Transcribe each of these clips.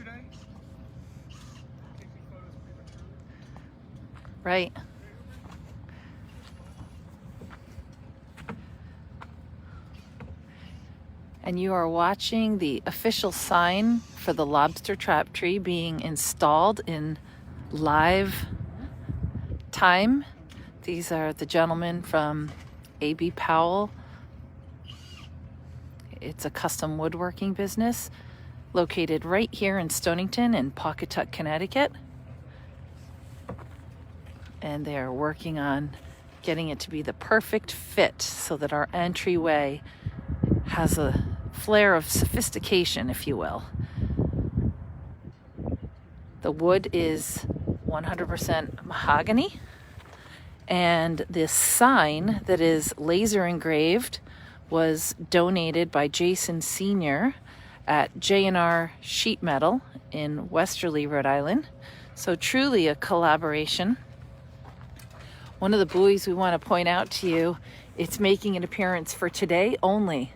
yesterday. Right. And you are watching the official sign for the lobster trap tree being installed in live time. These are the gentlemen from A.B. Powell. It's a custom woodworking business located right here in Stonington in Pawcatuck, Connecticut. And they are working on getting it to be the perfect fit so that our entryway has a flair of sophistication, if you will. The wood is 100% mahogany, and this sign that is laser engraved was donated by Jason Sr. at J&R Sheet Metal in Westerly, Rhode Island. So truly a collaboration. One of the buoys we want to point out to you, it's making an appearance for today only.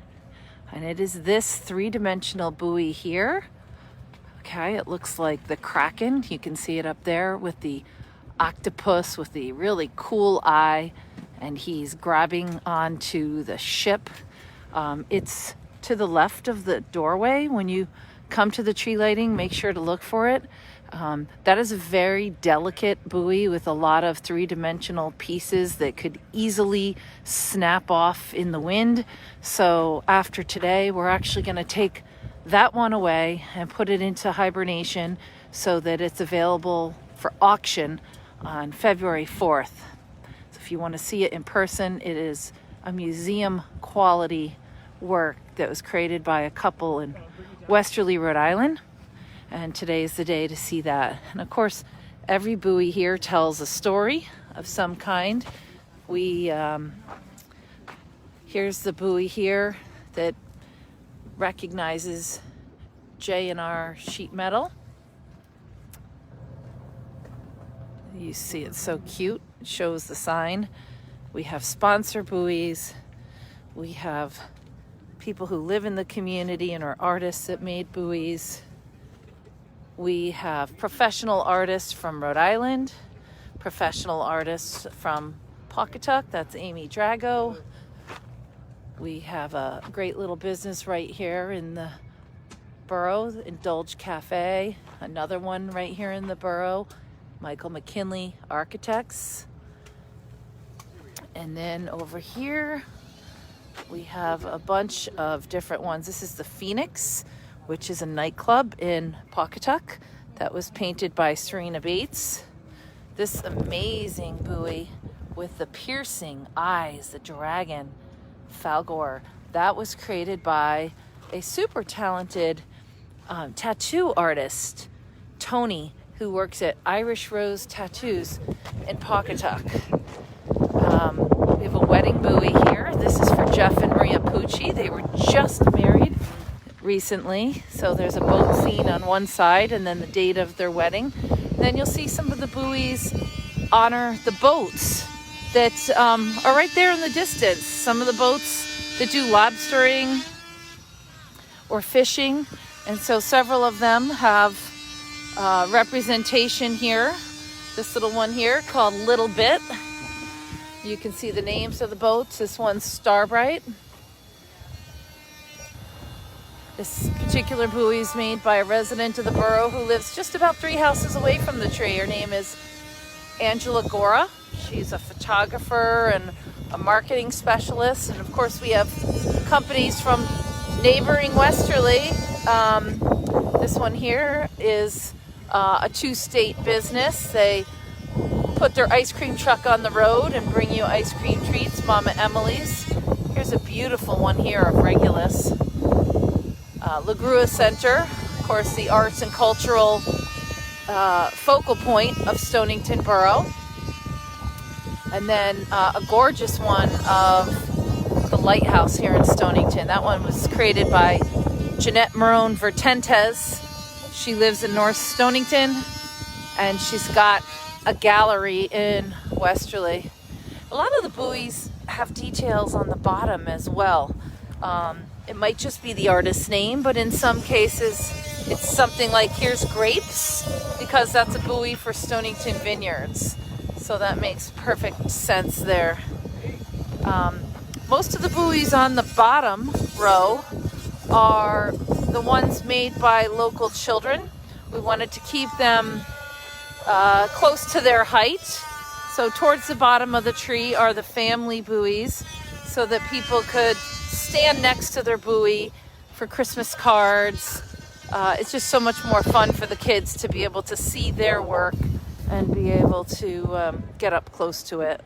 And it is this three-dimensional buoy here. Okay, it looks like the Kraken. You can see it up there with the octopus with the really cool eye. And he's grabbing onto the ship. It's to the left of the doorway. When you come to the tree lighting, make sure to look for it. That is a very delicate buoy with a lot of three-dimensional pieces that could easily snap off in the wind. So after today, we're actually going to take that one away and put it into hibernation so that it's available for auction on February 4th. So if you want to see it in person, it is a museum quality work that was created by a couple in Westerly, Rhode Island. And today is the day to see that. And of course, every buoy here tells a story of some kind. Here's the buoy here that recognizes J&R Sheet Metal. You see it's so cute. It shows the sign. We have sponsor buoys. We have people who live in the community and are artists that made buoys. We have professional artists from Rhode Island, professional artists from Pawcatuck, that's Amy Drago. We have a great little business right here in the borough, Indulge Cafe, another one right here in the borough, Michael McKinley Architects. And then over here, we have a bunch of different ones. This is the Phoenix, which is a nightclub in Pawcatuck that was painted by Serena Bates. This amazing buoy with the piercing eyes, the dragon, Falgor, that was created by a super talented tattoo artist, Tony, who works at Irish Rose Tattoos in Pawcatuck. We have a wedding buoy here. This is for Jeff and Maria Pucci. They were just married recently, so there's a boat scene on one side and then the date of their wedding. Then you'll see some of the buoys honor the boats that are right there in the distance. Some of the boats that do lobstering or fishing, and so several of them have representation here. This little one here called Little Bit. You can see the names of the boats. This one's Starbright. This particular buoy is made by a resident of the borough who lives just about 3 houses away from the tree. Her name is Angela Gora. She's a photographer and a marketing specialist. And of course, we have companies from neighboring Westerly. This one here is a two-state business. They put their ice cream truck on the road and bring you ice cream treats, Mama Emily's. Here's a beautiful one here of Regulus. LaGrua Center, of course, the arts and cultural focal point of Stonington Borough. And then a gorgeous one of the lighthouse here in Stonington. That one was created by Jeanette Marone Vertentes. She lives in North Stonington, and she's got a gallery in Westerly. A lot of the buoys have details on the bottom as well. It might just be the artist's name, but in some cases it's something like, here's grapes, because that's a buoy for Stonington Vineyards. So that makes perfect sense there. Most of the buoys on the bottom row are the ones made by local children. We wanted to keep them close to their height. So towards the bottom of the tree are the family buoys, so that people could stand next to their buoy for Christmas cards. It's just so much more fun for the kids to be able to see their work and be able to get up close to it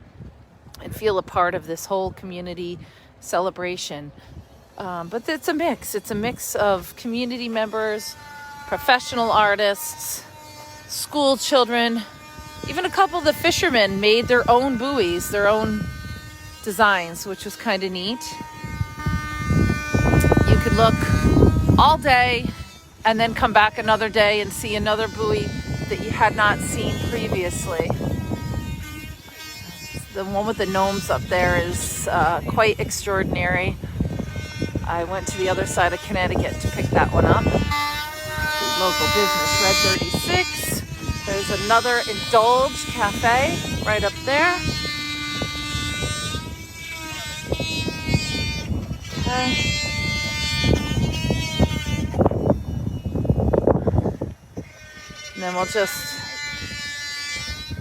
and feel a part of this whole community celebration. But it's a mix. It's a mix of community members, professional artists, school children, even a couple of the fishermen made their own buoys, their own designs, which was kind of neat. You could look all day and then come back another day and see another buoy that you had not seen previously. The one with the gnomes up there is quite extraordinary. I went to the other side of Connecticut to pick that one up. Local business, Red 36. There's another Indulge Cafe right up there. Okay. And then we'll just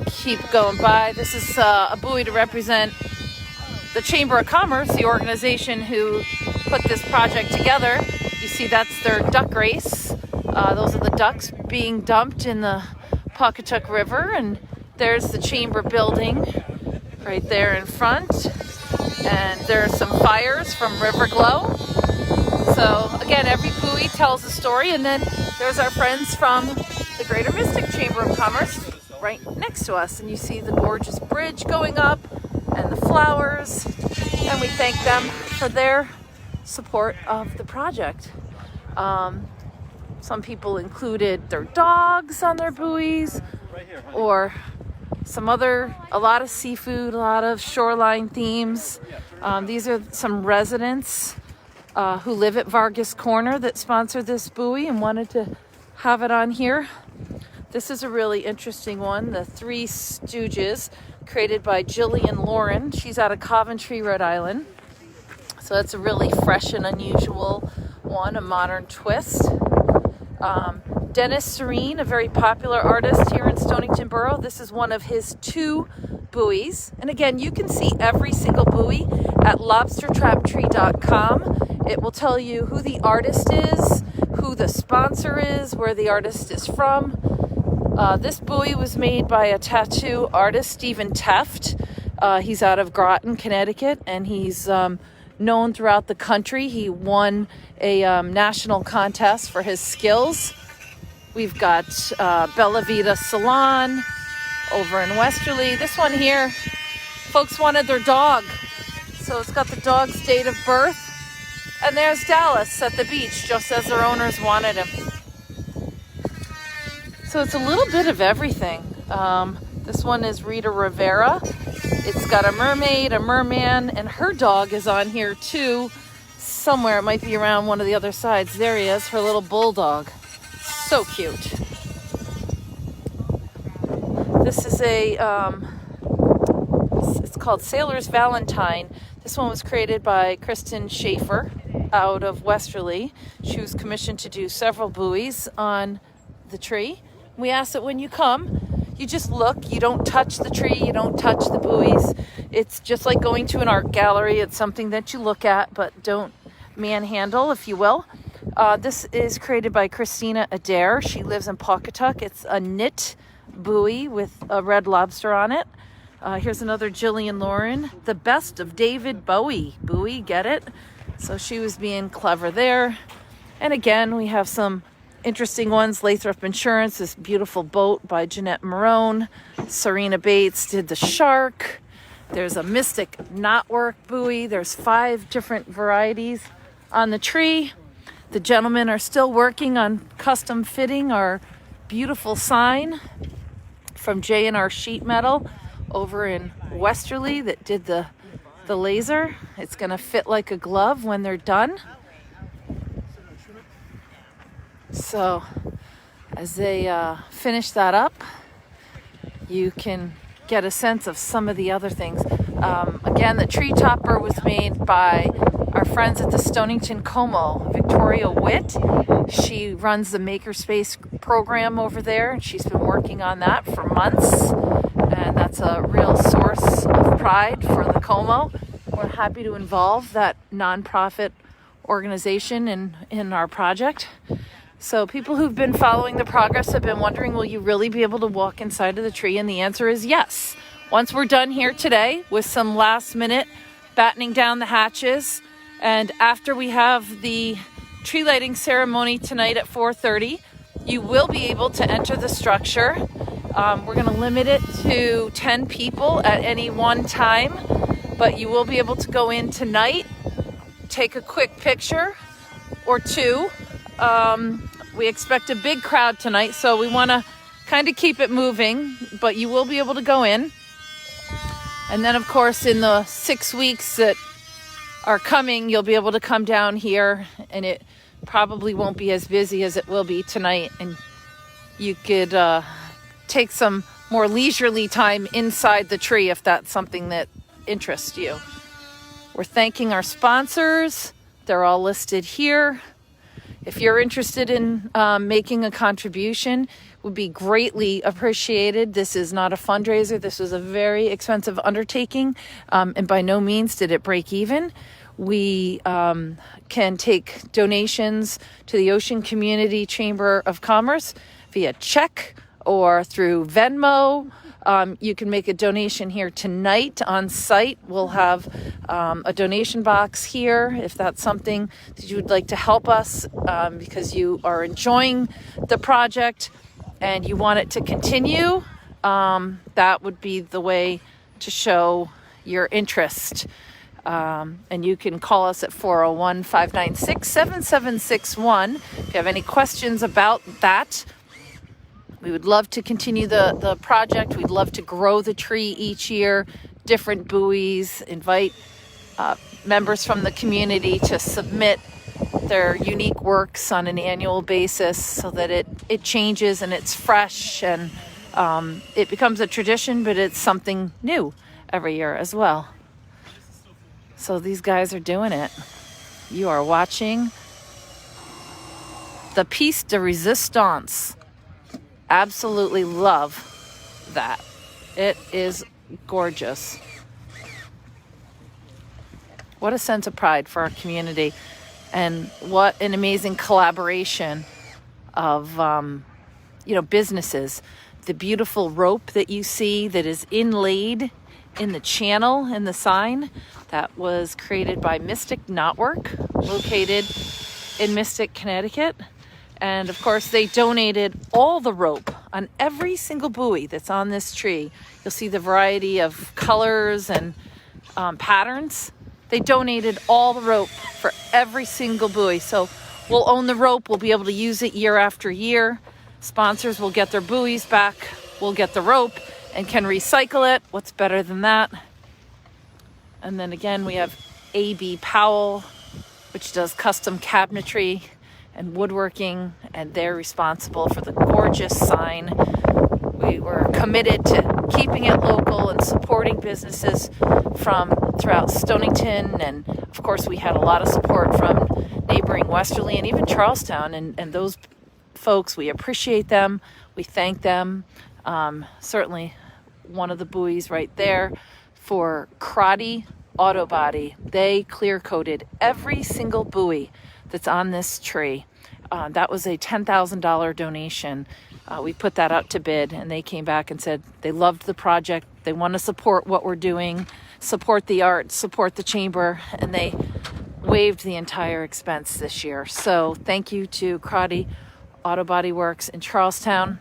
keep going by. This is a buoy to represent the Chamber of Commerce, the organization who put this project together. You see that's their duck race. Those are the ducks being dumped in the Pawcatuck River, and there's the chamber building right there in front. And there are some fires from River Glow. So again, every buoy tells a story, and then there's our friends from the Greater Mystic Chamber of Commerce right next to us, and you see the gorgeous bridge going up and the flowers, and we thank them for their support of the project. Some people included their dogs on their buoys, or a lot of seafood, a lot of shoreline themes. These are some residents who live at Vargas Corner that sponsored this buoy and wanted to have it on here. This is a really interesting one, the Three Stooges, created by Jillian Lauren. She's out of Coventry, Rhode Island. So that's a really fresh and unusual one, a modern twist. Dennis Serene, a very popular artist here in Stonington Borough. This is one of his 2 buoys. And again, you can see every single buoy at lobstertraptree.com. It will tell you who the artist is, who the sponsor is, where the artist is from. This buoy was made by a tattoo artist, Stephen Teft. He's out of Groton, Connecticut, and he's known throughout the country. He won a national contest for his skills. We've got Bella Vita Salon over in Westerly. This one here, folks wanted their dog. So it's got the dog's date of birth. And there's Dallas at the beach, just as their owners wanted him. So it's a little bit of everything. This one is Rita Rivera. It's got a mermaid, a merman, and her dog is on here too. Somewhere, it might be around one of the other sides. There he is, her little bulldog. So cute. This is it's called Sailor's Valentine. This one was created by Kristen Schaefer out of Westerly. She was commissioned to do several buoys on the tree. We ask that when you come, you just look. You don't touch the tree. You don't touch the buoys. It's just like going to an art gallery. It's something that you look at, but don't manhandle, if you will. This is created by Christina Adair. She lives in Pawcatuck. It's a knit buoy with a red lobster on it. Here's another Jillian Lauren. The Best of David Bowie buoy, get it? So she was being clever there. And again, we have some interesting ones. Lathrop Insurance, this beautiful boat by Jeanette Marone. Serena Bates did the shark. There's a Mystic Knotwork buoy. There's 5 different varieties on the tree. The gentlemen are still working on custom fitting our beautiful sign from J&R Sheet Metal over in Westerly that did the laser. It's going to fit like a glove when they're done. So as they finish that up, you can get a sense of some of the other things. Again, the tree topper was made by our friends at the Stonington Como, Victoria Witt. She runs the Makerspace program over there, and she's been working on that for months. And that's a real source of pride for the Como. We're happy to involve that nonprofit organization in our project. So people who've been following the progress have been wondering, will you really be able to walk inside of the tree? And the answer is yes. Once we're done here today with some last minute battening down the hatches, and after we have the tree lighting ceremony tonight at 4:30, you will be able to enter the structure. We're going to limit it to 10 people at any one time, but you will be able to go in tonight, take a quick picture or two. We expect a big crowd tonight, so we want to kind of keep it moving, but you will be able to go in. And then, of course, in the 6 weeks that are coming, you'll be able to come down here, and it probably won't be as busy as it will be tonight, and you could take some more leisurely time inside the tree if that's something that interests you. We're thanking our sponsors. They're all listed here. If you're interested in making a contribution, it would be greatly appreciated. This is not a fundraiser. This was a very expensive undertaking, and by no means did it break even. We can take donations to the Ocean Community Chamber of Commerce via check or through Venmo. You can make a donation here tonight on site. We'll have a donation box here if that's something that you would like to help us because you are enjoying the project and you want it to continue. That would be the way to show your interest. And you can call us at 401-596-7761 if you have any questions about that. We would love to continue the project. We'd love to grow the tree each year, different buoys, invite members from the community to submit their unique works on an annual basis so that it changes and it's fresh and it becomes a tradition, but it's something new every year as well. So these guys are doing it. You are watching the piece de resistance. Absolutely love that. It is gorgeous. What a sense of pride for our community, and what an amazing collaboration of businesses. The beautiful rope that you see that is inlaid in the channel in the sign, that was created by Mystic Knotwork, located in Mystic, Connecticut. And of course, they donated all the rope on every single buoy that's on this tree. You'll see the variety of colors and patterns. They donated all the rope for every single buoy. So we'll own the rope. We'll be able to use it year after year. Sponsors will get their buoys back. We'll get the rope and can recycle it. What's better than that? And then again, we have A.B. Powell, which does custom cabinetry and woodworking, and they're responsible for the gorgeous sign. We were committed to keeping it local and supporting businesses from throughout Stonington, and of course we had a lot of support from neighboring Westerly and even Charlestown, and those folks, we appreciate them, we thank them. Certainly one of the buoys right there for Crotty Auto Body. They clear coated every single buoy that's on this tree. That was a $10,000 donation. We put that out to bid, and they came back and said they loved the project. They want to support what we're doing, support the art, support the chamber, and they waived the entire expense this year. So thank you to Crotty Auto Body Works in Charlestown.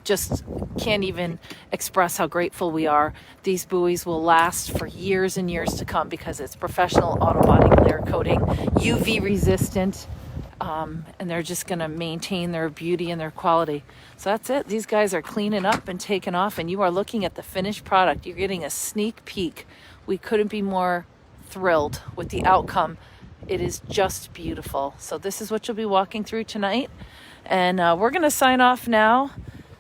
Just can't even express how grateful we are. These buoys will last for years and years to come because it's professional auto body clear coating, UV resistant, and they're just going to maintain their beauty and their quality. So that's it. These guys are cleaning up and taking off, and you are looking at the finished product. You're getting a sneak peek. We couldn't be more thrilled with the outcome. It is just beautiful. So this is what you'll be walking through tonight. And we're going to sign off now.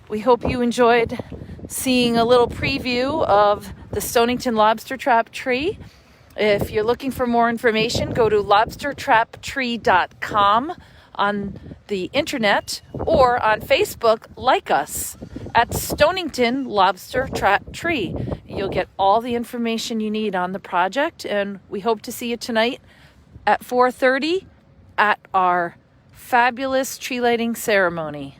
We hope you enjoyed seeing a little preview of the Stonington lobster trap tree. If you're looking for more information, go to lobstertraptree.com on the internet, or on Facebook, like us at Stonington Lobster Trap Tree. You'll get all the information you need on the project, and we hope to see you tonight at 4:30 at our fabulous tree lighting ceremony.